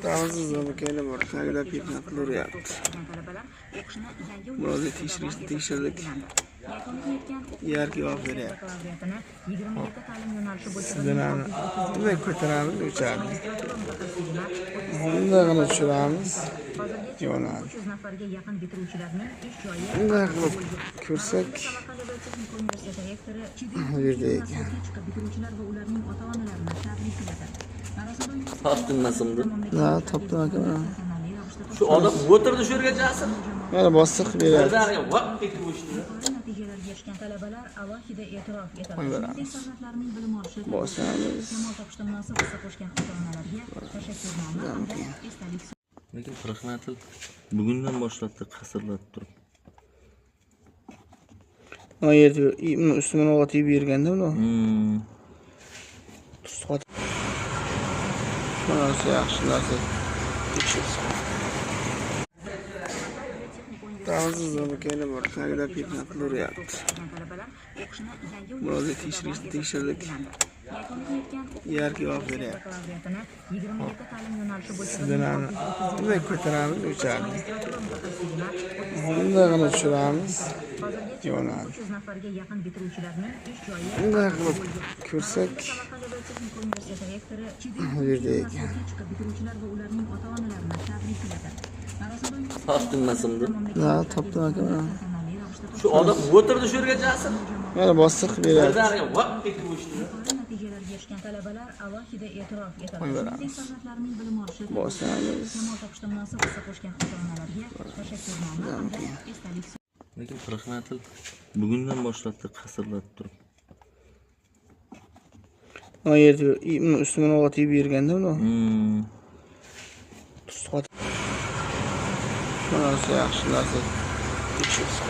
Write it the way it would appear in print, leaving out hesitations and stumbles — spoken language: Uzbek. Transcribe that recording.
Davasız zamkayla bor. Taglab mehnat qilaryapti. Biroz tekshirdik. Yargi javob beryapti. Sizdan bunday ko'taramiz, o'chadi. Bunday qilib tushiramiz. Yonadi. Bunday qilib ko'rsak bu yerda ekan. Topding masimdi? Ha, topdim aka. Shu odam o'tirdi shu yerga jasir. Mana bosiq beryapti. Birdaniga vaq ketib o'shdi. Natijalarga erishgan talabalar alohida e'tirof etadi. Qo'yveramiz. Farzandlarining bilim olishi, Bosamiz. jamoat topishda munosib hissa qo'shgan ota-onalarga tashakkurnoma hamda esdalik. Lekin rahmatil bugundan boshlatdi qasrlab turib. Mana yerda ustimini otib berganda uni. Suhbat. Mana yaxshi narsa tekshirsin. Davasız zamkayla bor. Taglab mehnat qilaryapti. Biroz tekshirdik. Yargi javob beryapti. Sizdan bunday ko'taramiz, o'chadi. Bunday qilib tushiramiz. Yonadi. Bunday qilib ko'rsak bu yerda ekan. Topding masimdi? Ha, topdim aka. Shu odam o'tirdi shu yerga jasir. Mana bosiq beryapti. Birdaniga vaq ketib o'shdi. Natijalarga erishgan talabalar alohida e'tirof etadi. Qo'yveramiz. Farzandlarining bilim olishi, Bosamiz. jamoat topishda munosib hissa qo'shgan ota-onalarga tashakkurnoma hamda esdalik. Lekin rahmatil bugundan boshlatdi qasrlab turib. Mana yerda ustimini otib berganda uni. Suhbat. Mana yaxshi narsa tekshirsin.